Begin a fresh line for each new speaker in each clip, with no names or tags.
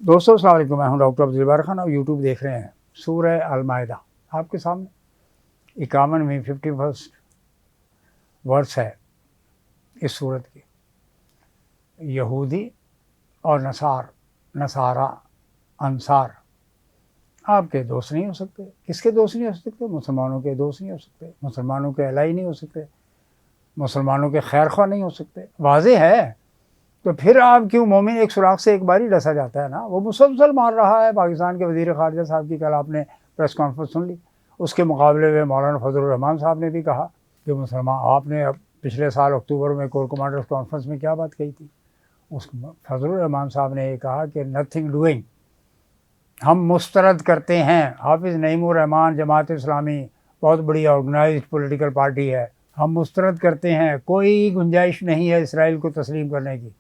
دوستو السلام علیکم، میں ہوں ڈاکٹر عبدالبار خان اور یوٹیوب دیکھ رہے ہیں سورہ المائدہ آپ کے سامنے 51ویں 51 ورس ہے اس صورت کی۔ یہودی اور نصارہ انصار آپ کے دوست نہیں ہو سکتے۔ کس کے دوست نہیں ہو سکتے؟ مسلمانوں کے دوست نہیں ہو سکتے، مسلمانوں کے الائی نہیں ہو سکتے، مسلمانوں کے خیر خواہ نہیں ہو سکتے۔ واضح ہے۔ تو پھر آپ کیوں مومن ایک سوراخ سے ایک بار ہی ڈسا جاتا ہے نا؟ وہ مسلسل مار رہا ہے۔ پاکستان کے وزیر خارجہ صاحب کی کل آپ نے پریس کانفرنس سن لی، اس کے مقابلے میں مولانا فضل الرحمان صاحب نے بھی کہا کہ مسلمان، آپ نے پچھلے سال اکتوبر میں کور کمانڈرز کانفرنس میں کیا بات کہی تھی؟ اس فضل الرحمان صاحب نے یہ کہا کہ نتھنگ ڈوئنگ، ہم مسترد کرتے ہیں۔ حافظ نعیم الرحمان جماعت اسلامی بہت بڑی آرگنائزڈ پولیٹیکل پارٹی ہے، ہم مسترد کرتے ہیں، کوئی گنجائش نہیں ہے اسرائیل کو تسلیم کرنے کی۔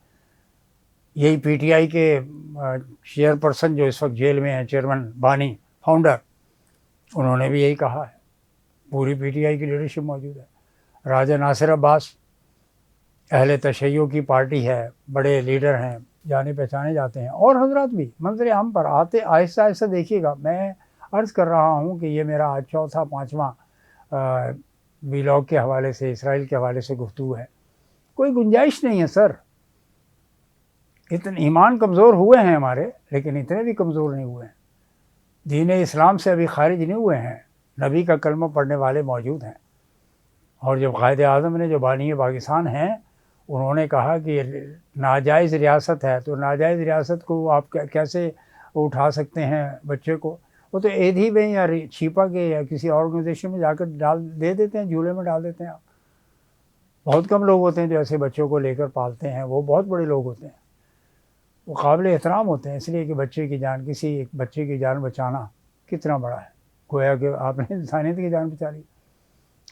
یہی پی ٹی آئی کے چیئر پرسن جو اس وقت جیل میں ہیں، چیئرمین بانی فاؤنڈر، انہوں نے بھی یہی کہا ہے۔ پوری پی ٹی آئی کی لیڈرشپ موجود ہے۔ راجہ ناصر عباس اہل تشیع کی پارٹی ہے، بڑے لیڈر ہیں، جانے پہچانے جاتے ہیں، اور حضرات بھی منظر عام پر آتے آہستہ آہستہ دیکھیے گا۔ میں عرض کر رہا ہوں کہ یہ میرا آج چوتھا پانچواں ویلاگ کے حوالے سے، اسرائیل کے حوالے سے گفتگو ہے۔ کوئی گنجائش نہیں ہے سر۔ اتنے ایمان کمزور ہوئے ہیں ہمارے، لیکن اتنے بھی کمزور نہیں ہوئے ہیں۔ دین اسلام سے ابھی خارج نہیں ہوئے ہیں، نبی کا کلمہ پڑھنے والے موجود ہیں۔ اور جب قائد اعظم نے، جو بانی پاکستان ہیں، انہوں نے کہا کہ ناجائز ریاست ہے، تو ناجائز ریاست کو آپ کیسے اٹھا سکتے ہیں بچے کو؟ وہ تو ایدھی میں یا چھیپا کے یا کسی آرگنائزیشن میں جا کر دے دیتے ہیں، جھولے میں ڈال دیتے ہیں۔ آپ بہت کم لوگ ہوتے ہیں جو ایسے بچوں کو لے کر پالتے ہیں، وہ بہت بڑے لوگ ہوتے ہیں، وہ قابل احترام ہوتے ہیں، اس لیے کہ بچے کی جان، کسی ایک بچے کی جان بچانا کتنا بڑا ہے۔ گویا کہ آپ نے انسانیت کی جان بچا لی۔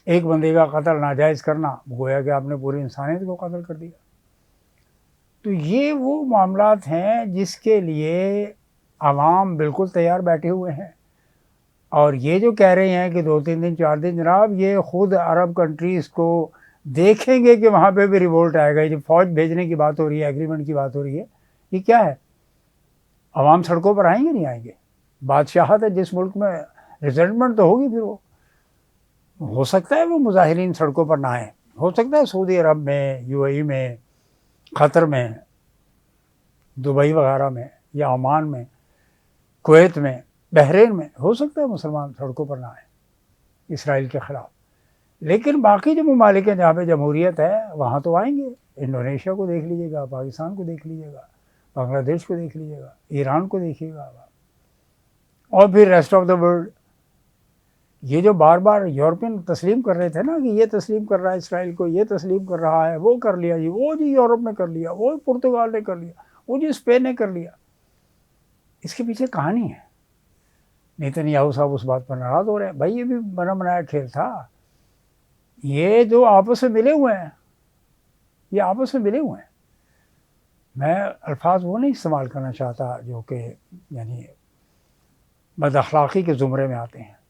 ایک بندے کا قتل ناجائز کرنا، گویا کہ آپ نے پوری انسانیت کو قتل کر دیا۔ تو یہ وہ معاملات ہیں جس کے لیے عوام بالکل تیار بیٹھے ہوئے ہیں۔ اور یہ جو کہہ رہے ہیں کہ 2-3 دن 4 دن، جناب یہ خود عرب کنٹریز کو دیکھیں گے کہ وہاں پہ بھی ریوولٹ آئے گا۔ جب فوج بھیجنے کی بات ہو رہی ہے، ایگریمنٹ کی بات ہو رہی ہے، یہ کیا ہے؟ عوام سڑکوں پر آئیں گے نہیں آئیں گے؟ بادشاہت ہے جس ملک میں، ریزنٹمنٹ تو ہوگی۔ پھر وہ ہو سکتا ہے وہ مظاہرین سڑکوں پر نہ آئیں، ہو سکتا ہے سعودی عرب میں، یو اے ای میں، قطر میں، دبئی وغیرہ میں، یا عمان میں، کویت میں، بحرین میں، ہو سکتا ہے مسلمان سڑکوں پر نہ آئیں اسرائیل کے خلاف۔ لیکن باقی جو ممالک ہیں جہاں پہ جمہوریت ہے، وہاں تو آئیں گے۔ انڈونیشیا کو دیکھ لیجیے گا، پاکستان کو دیکھ لیجیے گا، بنگلہ دیش کو دیکھ لیجیے گا، ایران کو دیکھیے گا، اور پھر ریسٹ آف دا ورلڈ۔ یہ جو بار بار یورپین تسلیم کر رہے تھے نا کہ یہ تسلیم کر رہا ہے اسرائیل کو، یہ تسلیم کر رہا ہے، وہ کر لیا جی، وہ جی یورپ نے کر لیا، وہ پرتگال نے کر لیا، وہ جی اسپین نے کر لیا۔ اس کے پیچھے کہانی ہے۔ نیتنیاہو صاحب اس بات پر ناراض ہو رہے ہیں۔ بھائی یہ بھی بنا بنایا کھیل تھا۔ یہ جو آپس میں ملے ہوئے ہیں، یہ آپس میں ملے ہوئے ہیں۔ میں الفاظ وہ نہیں استعمال کرنا چاہتا جو کہ یعنی بد اخلاقی کے زمرے میں آتے ہیں۔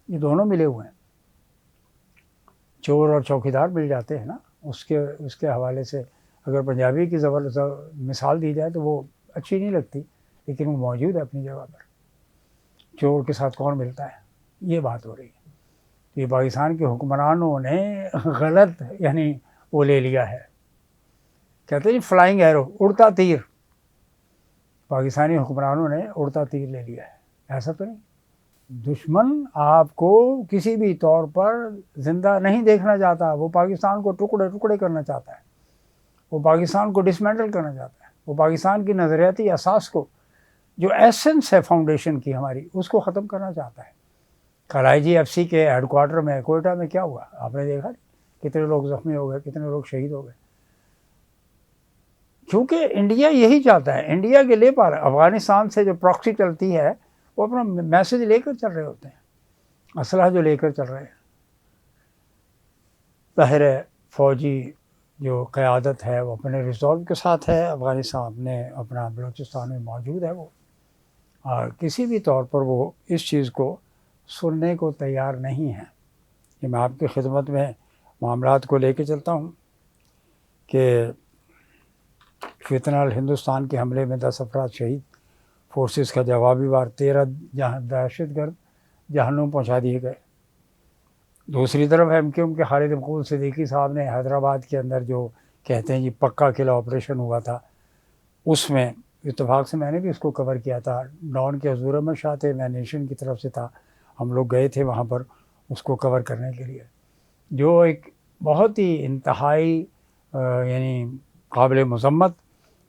یہ دونوں ملے ہوئے ہیں۔ چور اور چوکیدار مل جاتے ہیں نا، اس کے حوالے سے اگر پنجابی کی مثال دی جائے تو وہ اچھی نہیں لگتی، لیکن وہ موجود ہے اپنی جگہ پر۔ چور کے ساتھ کون ملتا ہے، یہ بات ہو رہی ہے۔ یہ پاکستان کے حکمرانوں نے غلط یعنی وہ لے لیا ہے، کہتے ہیں فلائنگ ایرو، اڑتا تیر۔ پاکستانی حکمرانوں نے اڑتا تیر لے لیا ہے۔ ایسا تو نہیں۔ دشمن آپ کو کسی بھی طور پر زندہ نہیں دیکھنا چاہتا، وہ پاکستان کو ٹکڑے ٹکڑے کرنا چاہتا ہے، وہ پاکستان کو ڈسمینٹل کرنا چاہتا ہے، وہ پاکستان کی نظریاتی اساس کو، جو ایسنس ہے فاؤنڈیشن کی ہماری، اس کو ختم کرنا چاہتا ہے۔ کل آئی جی ایف سی کے ہیڈ کوارٹر میں کوئٹہ میں کیا ہوا آپ نے دیکھا، کتنے لوگ زخمی ہو گئے، کتنے لوگ شہید ہو گئے۔ کیونکہ انڈیا یہی چاہتا ہے، انڈیا کے لیے پر افغانستان سے جو پراکسی چلتی ہے، وہ اپنا میسج لے کر چل رہے ہوتے ہیں، اسلحہ جو لے کر چل رہے ہیں۔ ظاہر ہے فوجی جو قیادت ہے وہ اپنے ریزولو کے ساتھ ہے، افغانستان نے اپنا بلوچستان میں موجود ہے وہ، اور کسی بھی طور پر وہ اس چیز کو سننے کو تیار نہیں ہے۔ کہ میں آپ کی خدمت میں معاملات کو لے کے چلتا ہوں کہ فتنہ ہندوستان کے حملے میں 10 افراد شہید، فورسز کا جوابی وار، 13 دہشت گرد جہنم پہنچا دیے گئے۔ دوسری طرف MQM کے خالد مقبول صدیقی صاحب نے حیدرآباد کے اندر جو کہتے ہیں جی پکا قلعہ آپریشن ہوا تھا، اس میں اتفاق سے میں نے بھی اس کو کور کیا تھا، ڈان کے حضور احمد شاہ تھے، میں نیشن کی طرف سے تھا، ہم لوگ گئے تھے وہاں پر اس کو کور کرنے کے لیے، جو ایک بہت ہی انتہائی یعنی قابل مذمت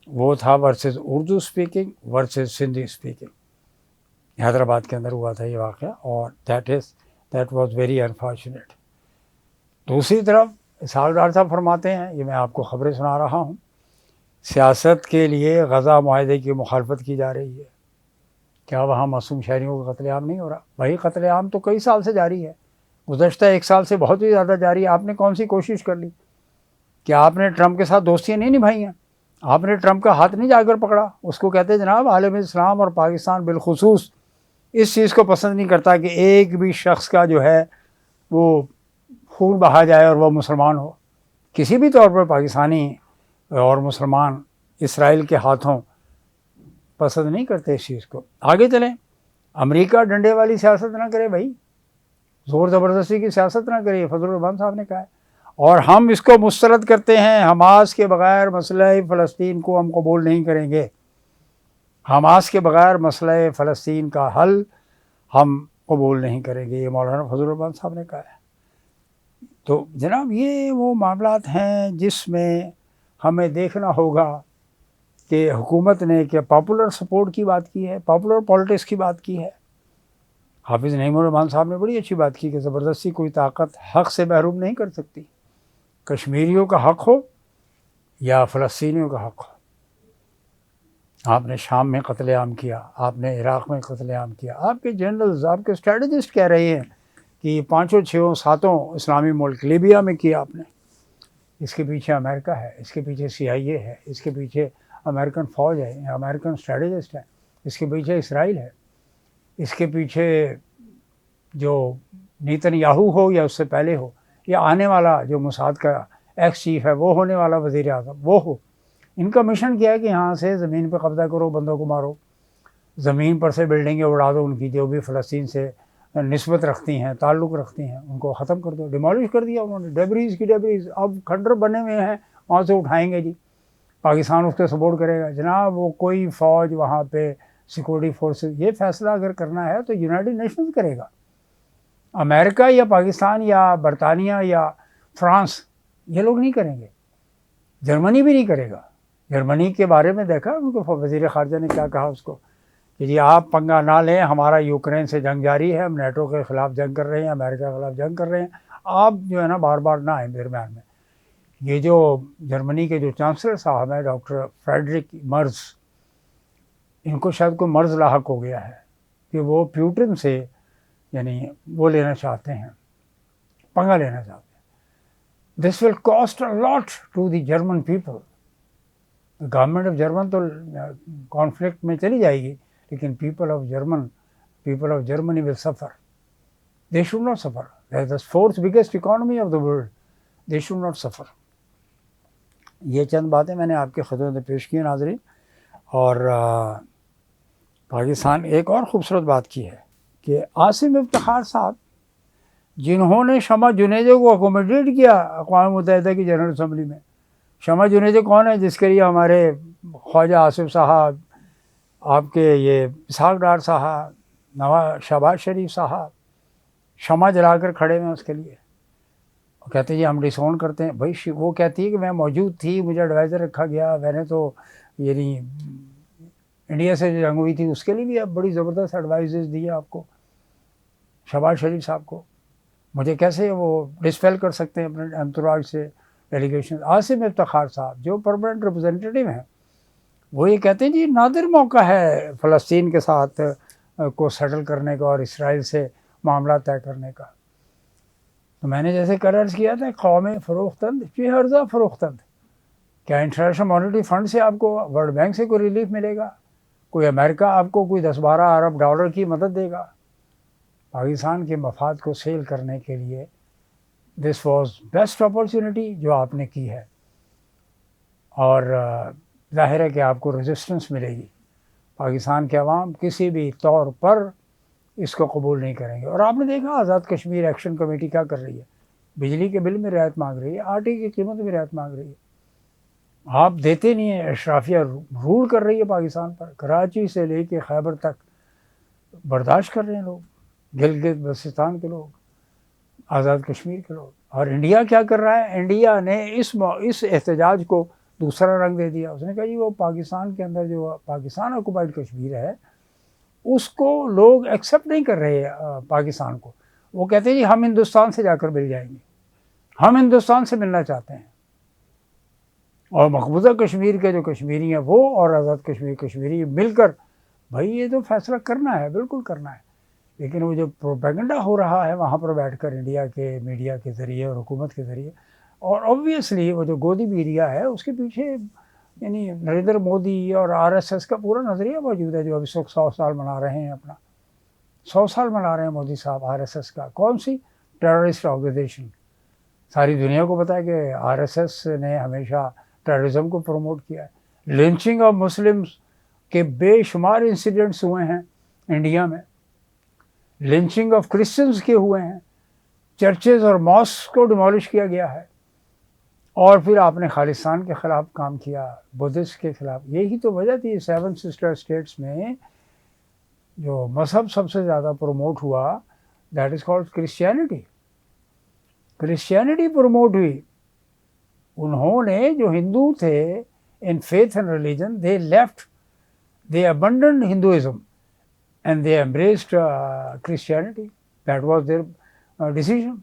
وہ تھا versus Urdu speaking versus Sindhi speaking. Hyderabad کے اندر ہوا تھا یہ واقعہ، اور دیٹ واز ویری انفارچونیٹ۔ دوسری طرف اسحاق ڈار صاحب فرماتے ہیں، یہ میں آپ کو خبریں سنا رہا ہوں، سیاست کے لیے غزہ معاہدے کی مخالفت کی جا رہی ہے۔ کیا وہاں معصوم شہریوں کا قتل عام نہیں ہو رہا؟ وہی قتل عام تو کئی سال سے جاری ہے، گزشتہ 1 سال سے بہت ہی زیادہ جاری ہے۔ آپ نے کون سی کوشش کر لی؟ کیا آپ نے ٹرمپ کے ساتھ دوستیاں نہیں نبھائی ہیں؟ آپ نے ٹرمپ کا ہاتھ نہیں جا کر پکڑا؟ اس کو کہتے ہیں جناب عالم اسلام اور پاکستان بالخصوص اس چیز کو پسند نہیں کرتا کہ ایک بھی شخص کا جو ہے وہ خون بہا جائے اور وہ مسلمان ہو، کسی بھی طور پر پاکستانی اور مسلمان اسرائیل کے ہاتھوں پسند نہیں کرتے اس چیز کو۔ آگے چلیں، امریکہ ڈنڈے والی سیاست نہ کرے بھائی، زور زبردستی کی سیاست نہ کرے، فضل الرحمان صاحب نے کہا ہے، اور ہم اس کو مسترد کرتے ہیں۔ حماس کے بغیر مسئلہ فلسطین کو ہم قبول نہیں کریں گے، حماس کے بغیر مسئلہ فلسطین کا حل ہم قبول نہیں کریں گے، یہ مولانا فضل الرحمان صاحب نے کہا ہے۔ تو جناب یہ وہ معاملات ہیں جس میں ہمیں دیکھنا ہوگا کہ حکومت نے کیا پاپولر سپورٹ کی بات کی ہے، پاپولر پالیٹکس کی بات کی ہے۔ حافظ نعیم الرحمان صاحب نے بڑی اچھی بات کی کہ زبردستی کوئی طاقت حق سے محروم نہیں کر سکتی، کشمیریوں کا حق ہو یا فلسطینیوں کا حق ہو۔ آپ نے شام میں قتل عام کیا، آپ نے عراق میں قتل عام کیا، آپ کے جنرلز، آپ کے اسٹریٹجسٹ کہہ رہے ہیں کہ یہ 5 6 7 اسلامی ملک، لیبیا میں کیا آپ نے، اس کے پیچھے امریکہ ہے، اس کے پیچھے CIA ہے، اس کے پیچھے امریکن فوج ہے، امریکن اسٹریٹجسٹ ہے، اس کے پیچھے اسرائیل ہے، اس کے پیچھے جو نیتن یاہو ہو یا اس سے پہلے ہو، یا آنے والا جو موساد کا ایکس چیف ہے وہ ہونے والا وزیر اعظم وہ ہو، ان کا مشن کیا ہے کہ یہاں سے زمین پہ قبضہ کرو، بندوں کو مارو، زمین پر سے بلڈنگیں اڑا دو، ان کی جو بھی فلسطین سے نسبت رکھتی ہیں، تعلق رکھتی ہیں، ان کو ختم کر دو، ڈیمالش کر دیا انہوں نے، ڈیبریز کی ڈیبریز، اب کھنڈر بنے ہوئے ہیں، وہاں سے اٹھائیں گے جی، پاکستان اس کو سپورٹ کرے گا۔ جناب وہ کوئی فوج وہاں پہ سیکورٹی فورسز، یہ فیصلہ اگر کرنا ہے تو یونائٹڈ نیشنز کرے گا، امریکہ یا پاکستان یا برطانیہ یا فرانس یہ لوگ نہیں کریں گے، جرمنی بھی نہیں کرے گا۔ جرمنی کے بارے میں دیکھا ان کو وزیر خارجہ نے کیا کہا اس کو کہ جی آپ پنگا نہ لیں، ہمارا یوکرین سے جنگ جاری ہے، ہم نیٹو کے خلاف جنگ کر رہے ہیں، امریکہ کے خلاف جنگ کر رہے ہیں، آپ جو ہے نا بار بار نہ آئیں درمیان میں۔ یہ جو جرمنی کے جو چانسلر صاحب ہیں ڈاکٹر فریڈرک مرز، ان کو شاید کوئی مرض لاحق ہو گیا ہے کہ وہ پیوٹن سے یعنی وہ لینا چاہتے ہیں، پنگا لینا چاہتے ہیں۔ This will cost a lot to the German people. Government of German تو کانفلکٹ میں چلی جائے گی، لیکن پیپل آف جرمنی ول سفر۔ دے should not suffer, they are the 4th biggest economy of the world, they should not suffer. یہ چند باتیں میں نے آپ کے خدمت میں پیش کی ناظرین، اور پاکستان ایک اور خوبصورت بات کی ہے کہ عاصم افتخار صاحب جنہوں نے شمع جنیجہ کو اکوموڈیٹ کیا اقوام متحدہ کی جنرل اسمبلی میں۔ شمع جنیجہ کون ہے؟ جس کے لیے ہمارے خواجہ آصف صاحب، آپ کے یہ اسحاق ڈار صاحب، شہباز شریف صاحب شمع جلا کر کھڑے ہیں اس کے لیے، کہتے ہیں جی ہم ڈسون کرتے ہیں۔ بھائی وہ کہتی ہے کہ میں موجود تھی، مجھے ایڈوائزر رکھا گیا، میں نے تو یعنی انڈیا سے جو جنگ ہوئی تھی اس کے لیے بھی اب بڑی زبردست ایڈوائزز دی آپ کو شہباز شریف صاحب کو، مجھے کیسے وہ ڈسپیل کر سکتے ہیں اپنے انتراج سے ڈیلیگیشن۔ عاصم افتخار صاحب جو پرماننٹ ریپرزینٹیٹیو ہیں وہ یہ کہتے ہیں جی نادر موقع ہے فلسطین کے ساتھ کو سیٹل کرنے کا اور اسرائیل سے معاملہ طے کرنے کا۔ تو میں نے جیسے عرض کیا تھا قوم فروختند فی ہرزہ فروختند، کیا انٹرنیشنل مانیٹری فنڈ سے آپ کو، ورلڈ بینک سے کوئی ریلیف ملے گا؟ کوئی امریکہ آپ کو کوئی 10-12 ارب ڈالر کی مدد دے گا؟ پاکستان کے مفاد کو سیل کرنے کے لیے دس واز بیسٹ اپارچونٹی جو آپ نے کی ہے، اور ظاہر ہے کہ آپ کو ریزسٹنس ملے گی. پاکستان کے عوام کسی بھی طور پر اس کو قبول نہیں کریں گے. اور آپ نے دیکھا آزاد کشمیر ایکشن کمیٹی کیا کر رہی ہے؟ بجلی کے بل میں رعایت مانگ رہی ہے، آٹے کی قیمت میں رعایت مانگ رہی ہے. آپ دیتے نہیں ہیں. اشرافیہ رول کر رہی ہے پاکستان پر. کراچی سے لے کے خیبر تک برداشت کر رہے ہیں لوگ، گلگت بلتستان کے لوگ، آزاد کشمیر کے لوگ. اور انڈیا کیا کر رہا ہے؟ انڈیا نے اس احتجاج کو دوسرا رنگ دے دیا. اس نے کہا جی وہ پاکستان کے اندر جو پاکستان آکوپائڈ کشمیر ہے اس کو لوگ ایکسیپٹ نہیں کر رہے پاکستان کو. وہ کہتے ہیں جی ہم ہندوستان سے جا کر مل جائیں گے، ہم ہندوستان سے ملنا چاہتے ہیں. اور مقبوضہ کشمیر کے جو کشمیری ہیں وہ اور آزاد کشمیری مل کر، بھائی یہ تو فیصلہ کرنا ہے، بالکل کرنا ہے. لیکن وہ جو پروپیگنڈا ہو رہا ہے وہاں پر بیٹھ کر انڈیا کے میڈیا کے ذریعے اور حکومت کے ذریعے، اور اوبویسلی وہ جو گودی میڈیا ہے اس کے پیچھے یعنی نریندر مودی اور RSS کا پورا نظریہ موجود ہے، جو ابھی 100 سال منا رہے ہیں، اپنا 100 سال منا رہے ہیں مودی صاحب RSS کا. کون سی ٹیررسٹ آرگنائزیشن؟ ساری دنیا کو پتہ ہے کہ RSS نے ہمیشہ ٹیررزم کو پروموٹ کیا ہے. لنچنگ آف مسلمز کے بے شمار انسیڈنٹس ہوئے ہیں انڈیا میں، لنچنگ آف کرسچنز کے ہوئے ہیں، چرچز اور ماسک کو ڈیمولش کیا گیا ہے. اور پھر آپ نے خالصتان کے خلاف کام کیا، بدھسٹ کے خلاف. یہی تو وجہ تھی 7 سسٹر اسٹیٹس میں جو مذہب سب سے زیادہ پروموٹ ہوا، that is called Christianity. Christianity promote ہوئی. انہوں نے جو ہندو تھے in faith and religion, they left, they abandoned Hinduism and they embraced Christianity. That was their decision.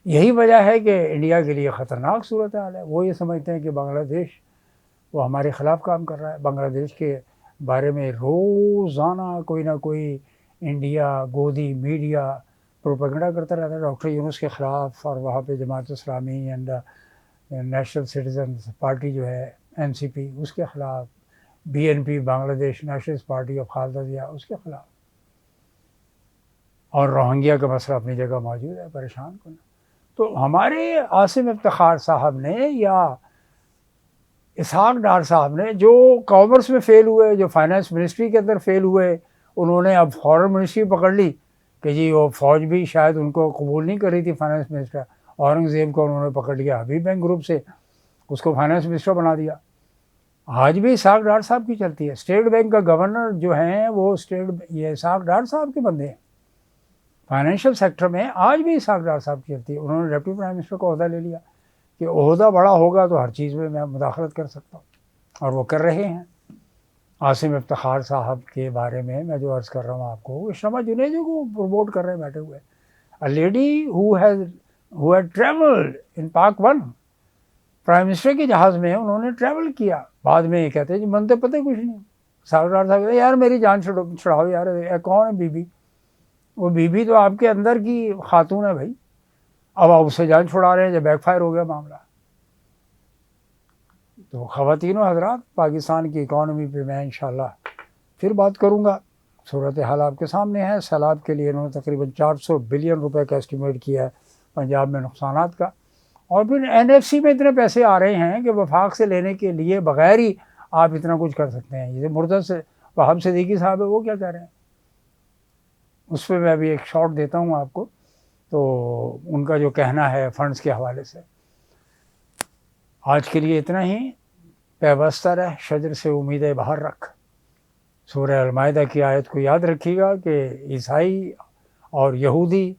یہی وجہ ہے کہ انڈیا کے لیے خطرناک صورتحال ہے. وہ یہ سمجھتے ہیں کہ بنگلہ دیش وہ ہمارے خلاف کام کر رہا ہے. بنگلہ دیش کے بارے میں روزانہ کوئی نہ کوئی انڈیا گودی میڈیا پروپیگنڈا کرتا رہتا ہے ڈاکٹر یونس کے خلاف، اور وہاں پہ Jamaat Islami and national citizens party جو ہے NCP اس کے خلاف، BNP Bangladesh nationalist party of Khaleda Zia اس کے خلاف. اور روہنگیا کا مسئلہ اپنی جگہ موجود ہے، پریشان کن. تو ہمارے عاصم افتخار صاحب نے یا اسحاق ڈار صاحب نے جو کامرس میں فیل ہوئے، جو فائنانس منسٹری کے اندر فیل ہوئے، انہوں نے اب فارن منسٹری پکڑ لی کہ جی وہ فوج بھی شاید ان کو قبول نہیں کر رہی تھی فائنانس منسٹر. اورنگزیب کو انہوں نے پکڑ لیا حبیب بینک گروپ سے، اس کو فائنانس منسٹر بنا دیا. آج بھی اسحاق ڈار صاحب کی چلتی ہے. اسٹیٹ بینک کا گورنر جو ہیں وہ یہ اسحاق ڈار صاحب کے بندے ہیں. فائنینشیل سیکٹر میں آج بھی اسحاق ڈار صاحب کی چلتی ہے. انہوں نے ڈپٹی پرائم منسٹر کو عہدہ لے لیا کہ عہدہ بڑا ہوگا تو ہر چیز میں مداخلت کر سکتا ہوں، اور وہ کر رہے ہیں. عاصم افتخار صاحب کے بارے میں میں جو عرض کر رہا ہوں آپ کو، شمع جنیجو کو پروموٹ کر رہے ہیں بیٹھے ہوئے. A lady who had traveled in Pak 1 prime minister کے جہاز میں انہوں نے ٹریول کیا. بعد میں یہ کہتے ہیں جی من تو پتہ کچھ نہیں. اسحاق ڈار صاحب کہتے ہیں یار میری جان چھڑاؤ یار. کون ہے بی بی؟ وہ بی بی تو آپ کے اندر کی خاتون ہے بھائی. اب آپ اس سے جان چھڑا رہے ہیں جب بیک فائر ہو گیا معاملہ. تو خواتین و حضرات، پاکستان کی اکانومی پہ میں انشاءاللہ پھر بات کروں گا. صورتحال آپ کے سامنے ہے. سیلاب کے لیے انہوں نے تقریباً 400 بلین روپے کا اسٹیمیٹ کیا ہے پنجاب میں نقصانات کا. اور پھر NFC میں اتنے پیسے آ رہے ہیں کہ وفاق سے لینے کے لیے بغیر ہی آپ اتنا کچھ کر سکتے ہیں. یہ مرتضی سے وہاب صدیقی صاحب ہے، وہ کیا کہہ رہے ہیں اس پہ میں ابھی ایک شارٹ دیتا ہوں آپ کو. تو ان کا جو کہنا ہے فنڈز کے حوالے سے. آج کے لیے اتنا ہی. پیوستہ رہ شجر سے امیدیں باہر رکھ. سورہ المائدہ کی آیت کو یاد رکھیے گا کہ عیسائی اور یہودی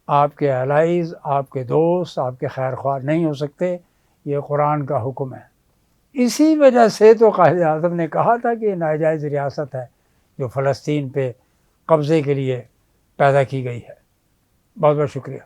آپ کے الائز، آپ کے دوست، آپ کے خیر خواہ نہیں ہو سکتے. یہ قرآن کا حکم ہے. اسی وجہ سے تو قائد اعظم نے کہا تھا کہ یہ ناجائز ریاست ہے جو فلسطین پہ قبضے کے لیے پیدا کی گئی ہے. بہت بہت شکریہ.